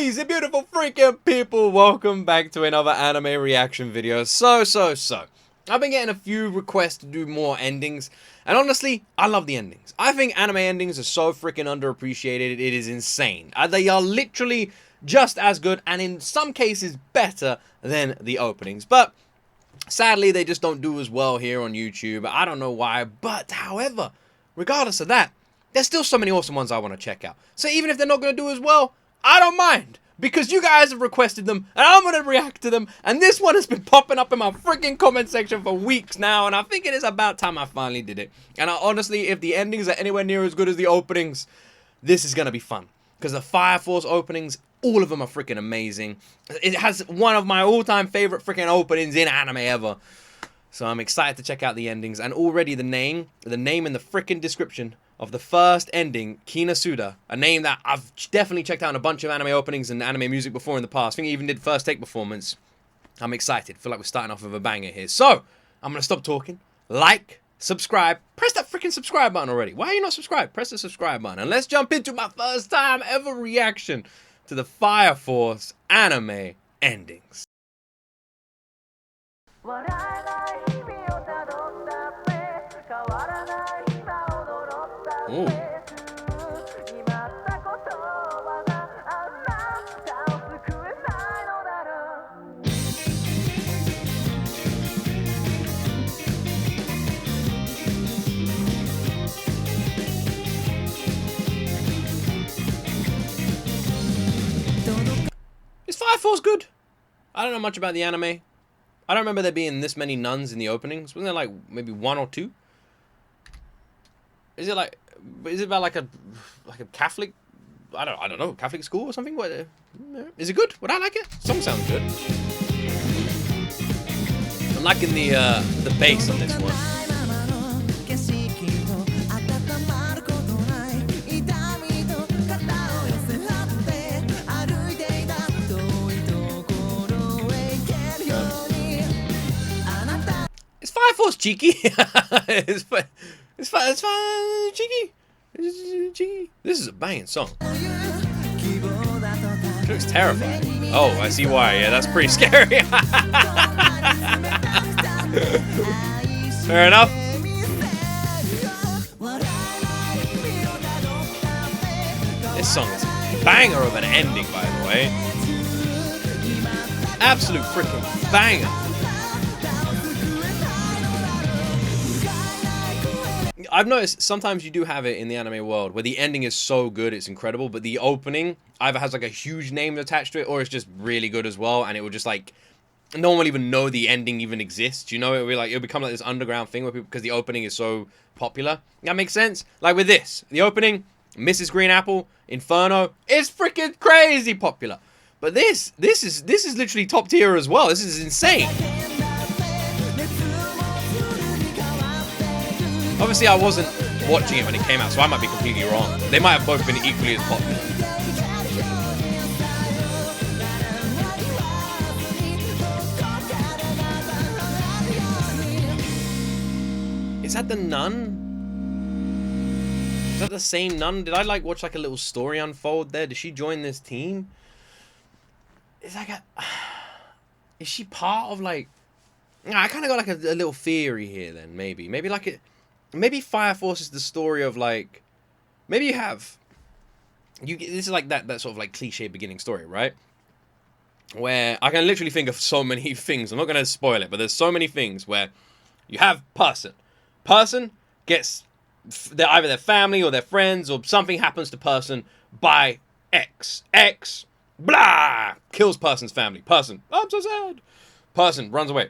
Amazing, beautiful freaking people, welcome back to another anime reaction video. So, I've been getting a few requests to do more endings, and honestly, I love the endings. I think anime endings are so freaking underappreciated, it is insane. They are literally just as good, and in some cases, better than the openings. But sadly, they just don't do as well here on YouTube. I don't know why, but however, regardless of that, there's still so many awesome ones I want to check out. So even if they're not going to do as well, I don't mind, because you guys have requested them, and I'm going to react to them, and this one has been popping up in my freaking comment section for weeks now, and I think it is about time I finally did it. And honestly, if the endings are anywhere near as good as the openings, this is going to be fun, because the Fire Force openings, all of them are freaking amazing. It has one of my all-time favorite freaking openings in anime ever. So I'm excited to check out the endings, and already the name in the freaking description of the first ending, Kinasuda, a name that I've definitely checked out in a bunch of anime openings and anime music before in the past. I think he even did First Take performance. I'm excited. Feel like we're starting off with a banger here. So, I'm going to stop talking. Like, subscribe. Press that freaking subscribe button already. Why are you not subscribed? Press the subscribe button. And let's jump into my first time ever reaction to the Fire Force anime endings. Ooh. Is Fire Force good? I don't know much about the anime. I don't remember there being this many nuns in the openings. Wasn't there like maybe one or two? Is it about like a Catholic? I don't know, Catholic school or something? What? Is it good? Would I like it? Song sounds good. I'm liking the bass on this one. Is Fire Force cheeky? It's fine, cheeky. Cheeky. This is a banging song. It looks terrifying. Oh, I see why. Yeah, that's pretty scary. Fair enough. This song is a banger of an ending, by the way. Absolute freaking banger. I've noticed sometimes you do have it in the anime world where the ending is so good it's incredible, but the opening either has like a huge name attached to it or it's just really good as well, and it will just like no one will even know the ending even exists. You know, it'll become like this underground thing where people, because the opening is so popular. That makes sense. Like with this, the opening, Mrs. Green Apple, Inferno, is freaking crazy popular. But this is literally top tier as well. This is insane. Obviously, I wasn't watching it when it came out, so I might be completely wrong. They might have both been equally as popular. Is that the nun? Is that the same nun? Did I like watch like a little story unfold there? Did she join this team? Is she part of like? I kind of got like a little theory here. Then maybe like it. Maybe Fire Force is the story of like, maybe this is like that sort of like cliche beginning story, right? Where I can literally think of so many things. I'm not going to spoil it, but there's so many things where you have person gets either their family or their friends or something happens to person by X, blah, kills person's family. Person, I'm so sad. Person runs away.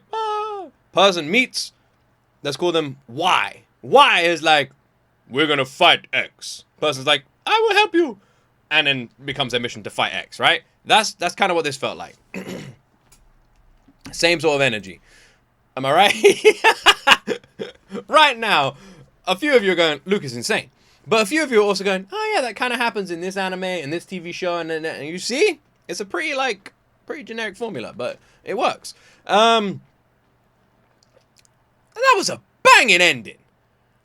Person meets, let's call them Y. Y is like, we're gonna fight X. Person's like, I will help you, and then becomes their mission to fight X, right? That's kind of what this felt like. Same sort of energy. Am I right? Right now, a few of you are going, Luke is insane. But a few of you are also going, oh yeah, that kind of happens in this anime, in this TV show, and you see, it's a pretty generic formula, but it works. That was a banging ending.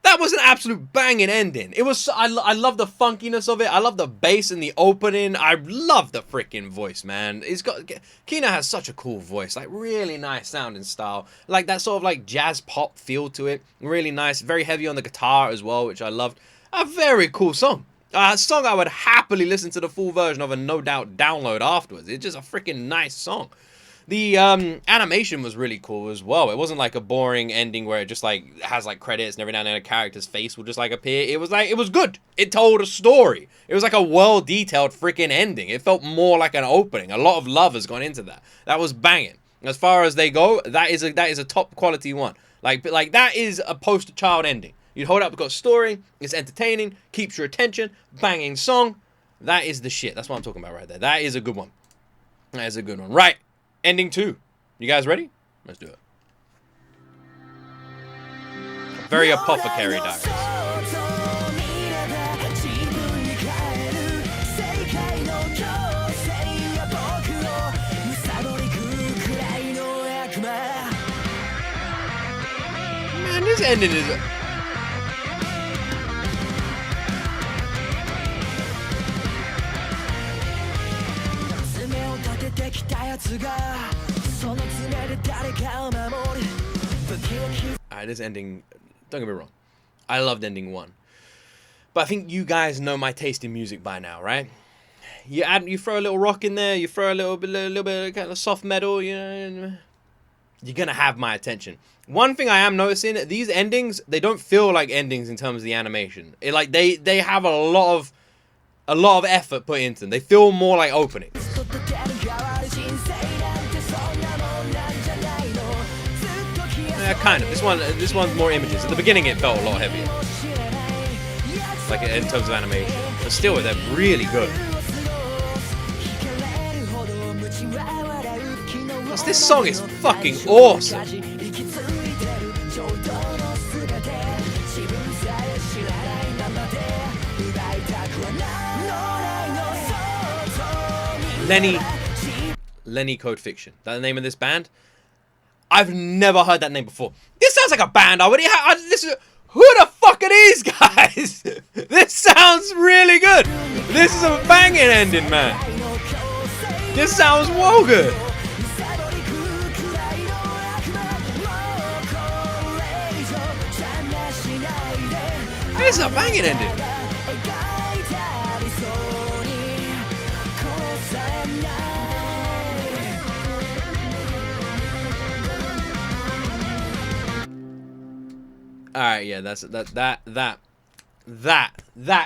That was an absolute banging ending. It was. I love the funkiness of it. I love the bass in the opening. I love the freaking voice, man. Kina has such a cool voice, like really nice sounding style, like that sort of like jazz pop feel to it. Really nice, very heavy on the guitar as well, which I loved. A very cool song. A song I would happily listen to the full version of and no doubt download afterwards. It's just a freaking nice song. The animation was really cool as well. It wasn't like a boring ending where it just like has like credits and every now and then a character's face will just like appear. It was like, it was good. It told a story. It was like a well detailed freaking ending. It felt more like an opening. A lot of love has gone into that. That was banging. As far as they go, that is a top quality one. Like that is a poster child ending. You'd hold up, it's got a story, it's entertaining, keeps your attention, banging song. That is the shit. That's what I'm talking about right there. That is a good one. That is a good one. Right. Ending 2. You guys ready? Let's do it. Very apothecary diaries. Man, this ending is... Alright, this ending, don't get me wrong, I loved ending 1, but I think you guys know my taste in music by now, right? You throw a little rock in there, you throw a little bit of kind of soft metal, you know, you're gonna have my attention. One thing I am noticing, these endings, they don't feel like endings in terms of the animation. They have a lot of effort put into them. They feel more like openings. Kind of. This one's more images. At the beginning, it felt a lot heavier, like in terms of animation. But still, they're really good. Plus, this song is fucking awesome. Lenny Code Fiction. That's the name of this band. I've never heard that name before. This sounds like a band. Listen, who the fuck are these guys? This sounds really good. This is a banging ending, man. This sounds well good. This is a banging ending. All right, yeah, that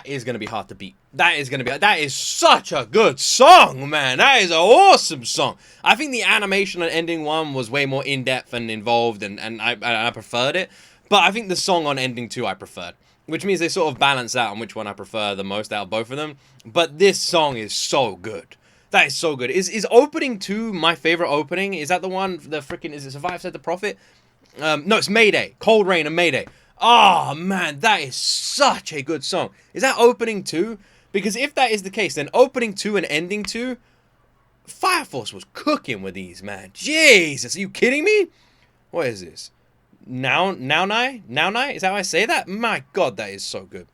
is gonna be hard to beat. That is such a good song, man. That is an awesome song. I think the animation on ending 1 was way more in depth and involved, and I preferred it. But I think the song on ending 2 I preferred, which means they sort of balance out on which one I prefer the most out of both of them. But this song is so good. That is so good. Is opening 2 my favorite opening? Is that the one? The freaking, is it Survive Said the Prophet? No, it's Mayday. Cold Rain and Mayday. Oh, man, that is such a good song. Is that opening 2? Because if that is the case, then opening 2 and ending 2, Fire Force was cooking with these, man. Jesus, are you kidding me? What is this? Nounai? Is that how I say that? My God, that is so good.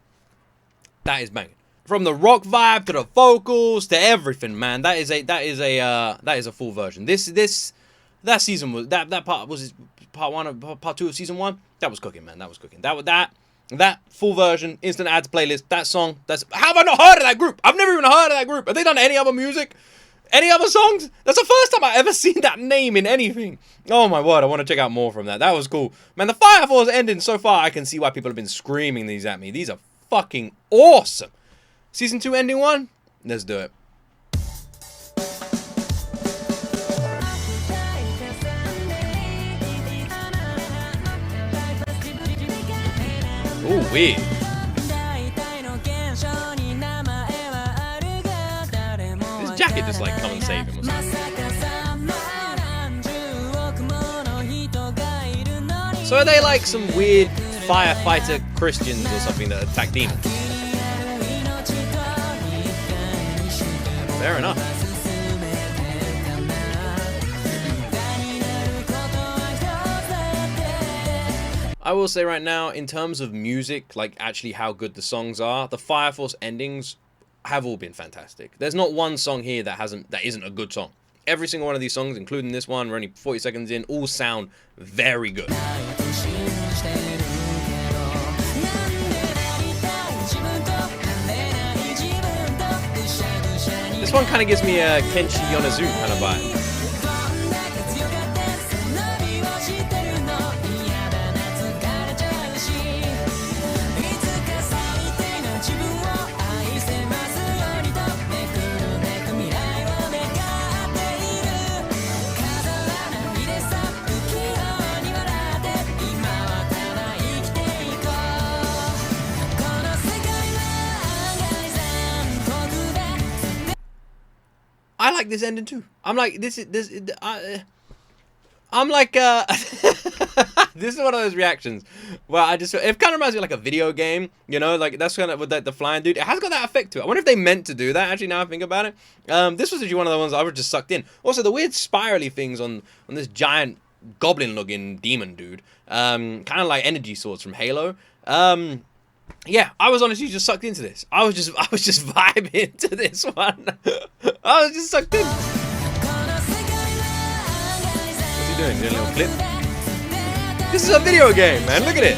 That is banging. From the rock vibe to the vocals to everything, man. That is a full version. That season was that part was part 1 of part 2 of season 1. That was cooking, man. That was cooking. That full version, instant ads playlist, that song. How have I not heard of that group? I've never even heard of that group. Have they done any other music? Any other songs? That's the first time I've ever seen that name in anything. Oh my word, I want to check out more from that. That was cool. Man, the Fire Force ending so far, I can see why people have been screaming these at me. These are fucking awesome. Season 2 ending 1? Let's do it. Ooh, weird. This jacket just like come and save him or something. So are they like some weird firefighter Christians or something that attack demons? Fair enough. I will say right now, in terms of music, like actually how good the songs are, the Fire Force endings have all been fantastic. There's not one song here that isn't a good song. Every single one of these songs, including this one, we're only 40 seconds in, all sound very good. This one kind of gives me a Kenshi Yonezu kind of vibe. I like this ending too. I'm like, I'm like, this is one of those reactions where it kind of reminds me of like a video game, you know, like that's kind of with the flying dude. It has got that effect to it. I wonder if they meant to do that, actually, now I think about it. This was actually one of the ones I was just sucked in. Also, the weird spirally things on this giant goblin-looking demon dude, kind of like energy swords from Halo. Yeah, I was honestly just sucked into this. I was just vibing to this one. I was just sucked in. What's he doing? Doing a little flip? This is a video game, man. Look at it.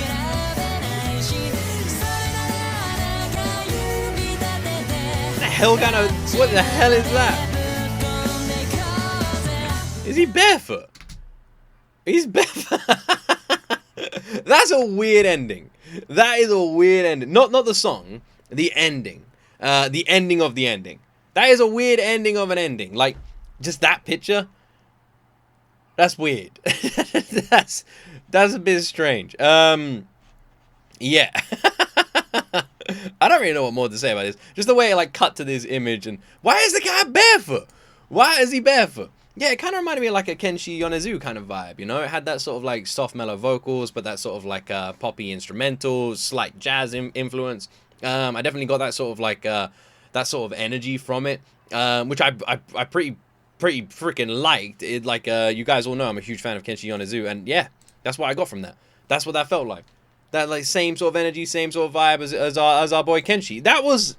What the hell is that? Is he barefoot? He's barefoot. That's a weird ending. That is a weird ending. Not the song, the ending. The ending of the ending. That is a weird ending of an ending. Like, just that picture. That's weird. that's a bit strange. Yeah. I don't really know what more to say about this. Just the way it like cut to this image and why is the guy barefoot? Why is he barefoot? Yeah, it kind of reminded me of like a Kenshi Yonezu kind of vibe, you know? It had that sort of like soft mellow vocals, but that sort of like poppy instrumental, slight jazz influence. I definitely got that sort of like, that sort of energy from it, which I pretty freaking liked. It like, you guys all know I'm a huge fan of Kenshi Yonezu, and yeah, that's what I got from that. That's what that felt like. That like same sort of energy, same sort of vibe as our boy Kenshi. That was,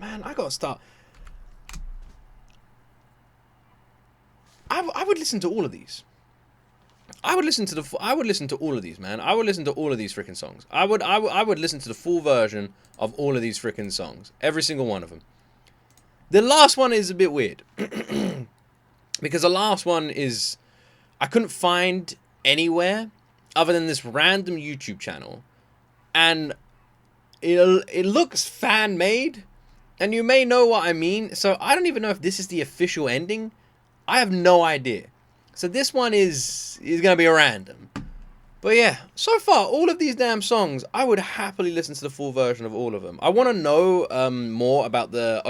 man, I gotta start. I would listen to all of these. I would listen to all of these, man. I would listen to all of these freaking songs. I would listen to the full version of all of these freaking songs. Every single one of them. The last one is a bit weird. Because the last one is, I couldn't find anywhere other than this random YouTube channel. And it looks fan-made. And you may know what I mean. So I don't even know if this is the official ending. I have no idea. So this one is going to be a random. But yeah, so far, all of these damn songs, I would happily listen to the full version of all of them. I want to know more about the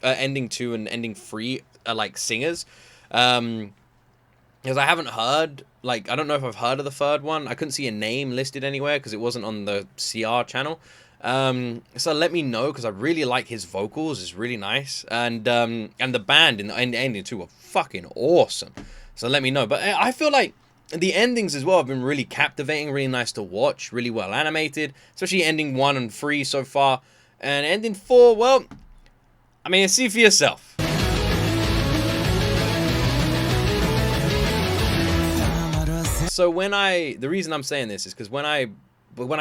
ending 2 and ending 3, like, singers. Because I haven't heard, like, I don't know if I've heard of the third one. I couldn't see a name listed anywhere because it wasn't on the CR channel. So let me know, because I really like his vocals. It's really nice. And the band in the ending 2 were fucking awesome. So let me know. But I feel like the endings as well have been really captivating, really nice to watch, really well animated. Especially ending 1 and 3 so far. And ending 4, well, I mean, see for yourself. So the reason I'm saying this is because when I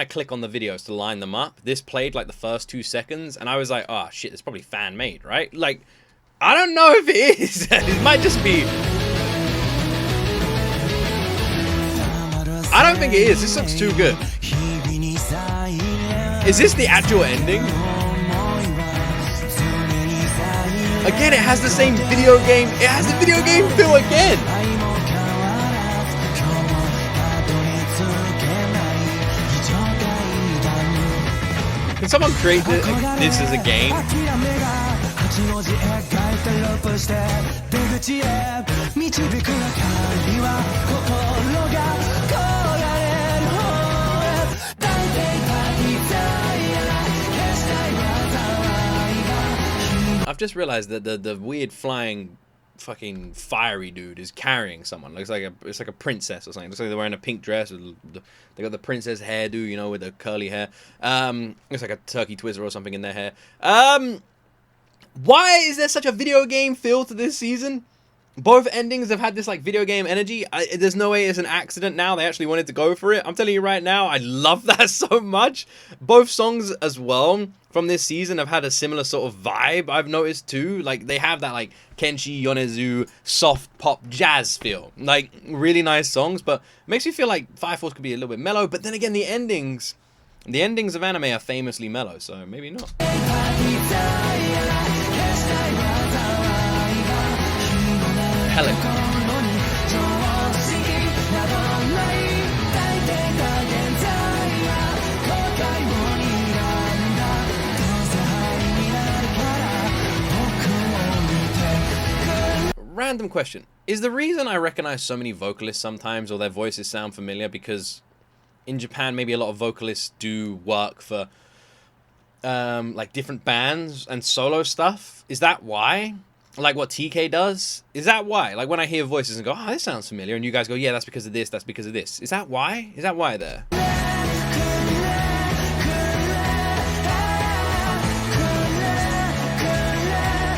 click on the videos to line them up, this played like the first 2 seconds, and I was like, oh shit, it's probably fan made, right? Like, I don't know if it is. It might just be. I don't think it is. This looks too good. Is this the actual ending? Again, it has the same video game. It has the video game feel again. Can someone create this as a game? I've just realized that the weird flying fucking fiery dude is carrying someone. Looks like it's like a princess or something. Looks like they're wearing a pink dress. They got the princess hairdo, you know, with the curly hair. Looks like a turkey twizzler or something in their hair. Why is there such a video game feel to this season? Both endings have had this like video game energy. There's no way it's an accident now. They actually wanted to go for it. I'm telling you right now, I love that so much. Both songs as well from this season have had a similar sort of vibe, I've noticed too. Like they have that like Kenshi Yonezu soft pop jazz feel. Like really nice songs, but it makes me feel like Fire Force could be a little bit mellow. But then again, the endings of anime are famously mellow, so maybe not. Helicopter. Random question. Is the reason I recognize so many vocalists sometimes or their voices sound familiar because in Japan maybe a lot of vocalists do work for like different bands and solo stuff? Is that why? Like what TK does? Is that why? Like when I hear voices and go, oh, this sounds familiar, and you guys go, yeah, that's because of this, that's because of this. Is that why? Is that why there?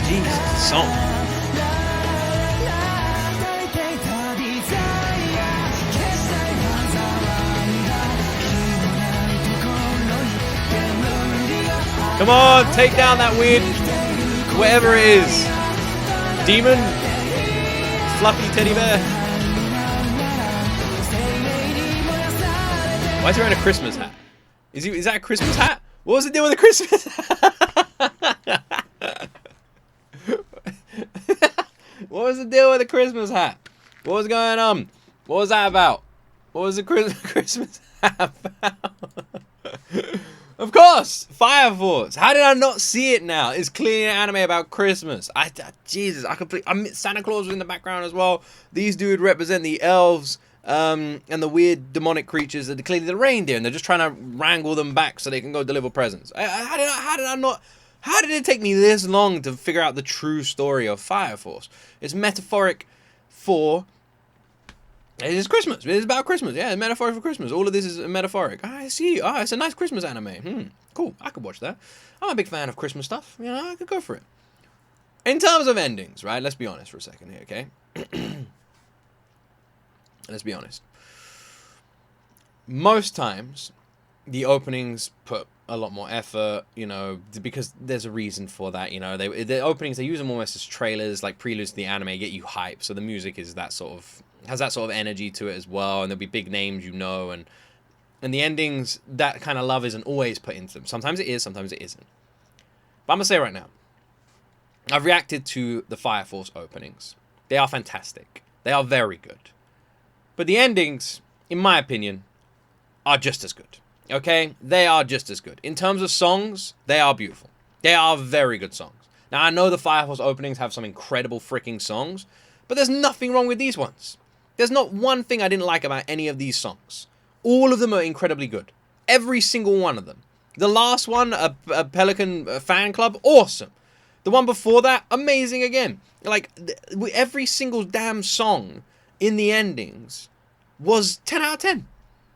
Jesus, song. Come on, take down that weird, whatever it is. Demon? Fluffy teddy bear? Why is he wearing a Christmas hat? Is that a Christmas hat? What was the deal with the Christmas hat? What was the deal with the Christmas hat? What was going on? What was that about? What was the Christmas hat about? Of course, Fire Force. How did I not see it now? It's clearly an anime about Christmas. Jesus, Santa Claus was in the background as well. These dudes represent the elves and the weird demonic creatures that are clearly the reindeer, and they're just trying to wrangle them back so they can go deliver presents. How did it take me this long to figure out the true story of Fire Force? It's metaphoric for... It is Christmas. It is about Christmas. Yeah, it's metaphoric for Christmas. All of this is metaphoric. I see. Ah, it's a nice Christmas anime. Cool. I could watch that. I'm a big fan of Christmas stuff. You know, I could go for it. In terms of endings, right? Let's be honest for a second here, okay? Let's be honest. Most times, the openings put a lot more effort, you know, because there's a reason for that, you know. The openings, they use them almost as trailers, like preludes to the anime, get you hype. So the music is that sort of... has that sort of energy to it as well, and there'll be big names, you know, and the endings, that kind of love isn't always put into them. Sometimes it is, sometimes it isn't. But I'm going to say right now, I've reacted to the Fire Force openings. They are fantastic. They are very good. But the endings, in my opinion, are just as good. Okay? They are just as good. In terms of songs, they are beautiful. They are very good songs. Now, I know the Fire Force openings have some incredible freaking songs, but there's nothing wrong with these ones. There's not one thing I didn't like about any of these songs. All of them are incredibly good. Every single one of them. The last one, a Pelican fan club, awesome. The one before that, amazing again. Like, every single damn song in the endings was 10 out of 10.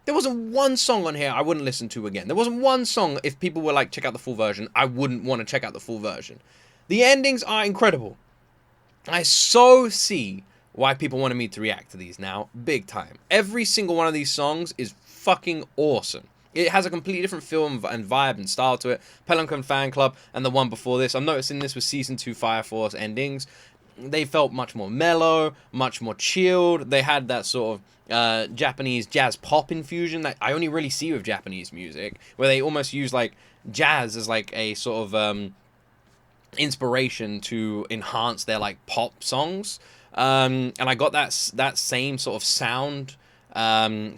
There wasn't one song on here I wouldn't listen to again. There wasn't one song, if people were like, check out the full version, I wouldn't want to check out the full version. The endings are incredible. I so see why people wanted me to react to these now, big time. Every single one of these songs is fucking awesome. It has a completely different feel and vibe and style to it. Pelican Fan Club and the one before this. I'm noticing this with Season 2 Fire Force endings. They felt much more mellow, much more chilled. They had that sort of Japanese jazz pop infusion that I only really see with Japanese music, where they almost use like jazz as like a sort of inspiration to enhance their like pop songs. And I got that same sort of sound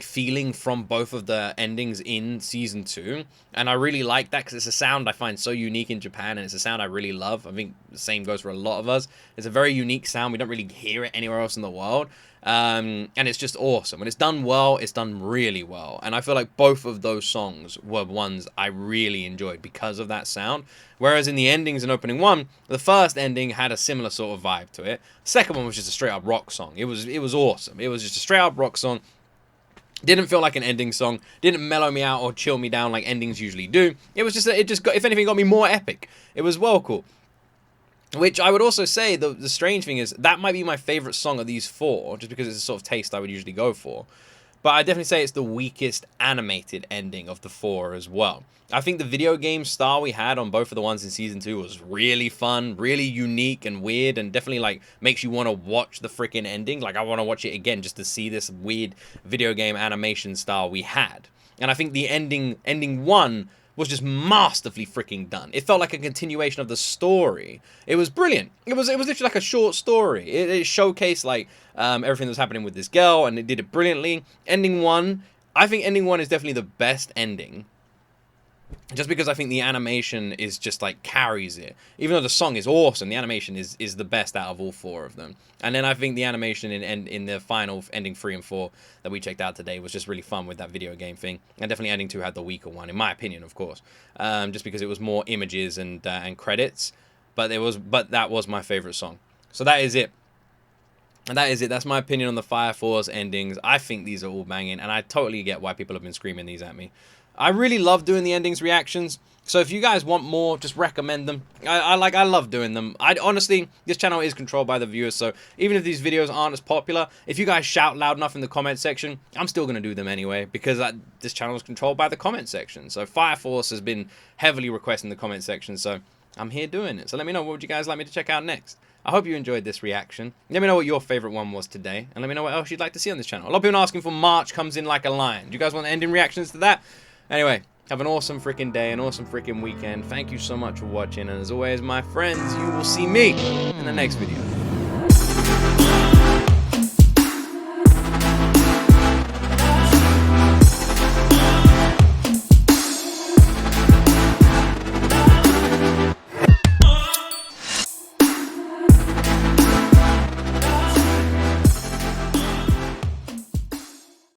feeling from both of the endings in Season 2, and I really like that because it's a sound I find so unique in Japan, and it's a sound I really love. I think the same goes for a lot of us. It's a very unique sound. We don't really hear it anywhere else in the world. And it's just awesome. When it's done well, it's done really well. And I feel like both of those songs were ones I really enjoyed because of that sound. Whereas in the endings in opening one, the first ending had a similar sort of vibe to it. Second one was just a straight up rock song. It was awesome. It was just a straight up rock song. Didn't feel like an ending song. Didn't mellow me out or chill me down like endings usually do. It was just, it just got, if anything, got me more epic. It was well cool. Which I would also say, the strange thing is, that might be my favorite song of these four, just because it's the sort of taste I would usually go for. But I definitely say it's the weakest animated ending of the four as well. I think the video game style we had on both of the ones in Season 2 was really fun, really unique and weird, and definitely, like, makes you want to watch the freaking ending. Like, I want to watch it again just to see this weird video game animation style we had. And I think the ending one was just masterfully freaking done. It felt like a continuation of the story. It was brilliant. It was literally like a short story. It showcased like everything that was happening with this girl, and it did it brilliantly. Ending one, I think ending one is definitely the best ending. Just because I think the animation is just like carries it. Even though the song is awesome, the animation is the best out of all four of them. And then I think the animation in the final ending 3 and 4 that we checked out today was just really fun with that video game thing. And definitely ending 2 had the weaker one, in my opinion, of course. Just because it was more images and credits. But that was my favorite song. So that is it. And that is it. That's my opinion on the Fire Force endings. I think these are all banging, and I totally get why people have been screaming these at me. I really love doing the endings reactions, so if you guys want more, just recommend them. I love doing them. Honestly, this channel is controlled by the viewers, so even if these videos aren't as popular, if you guys shout loud enough in the comment section, I'm still going to do them anyway, because this channel is controlled by the comment section. So Fire Force has been heavily requested in the comment section, so I'm here doing it. So let me know, what would you guys like me to check out next? I hope you enjoyed this reaction. Let me know what your favorite one was today, and let me know what else you'd like to see on this channel. A lot of people are asking for March Comes In Like a Lion. Do you guys want ending reactions to that? Anyway, have an awesome freaking day, an awesome freaking weekend. Thank you so much for watching, and as always, my friends, you will see me in the next video.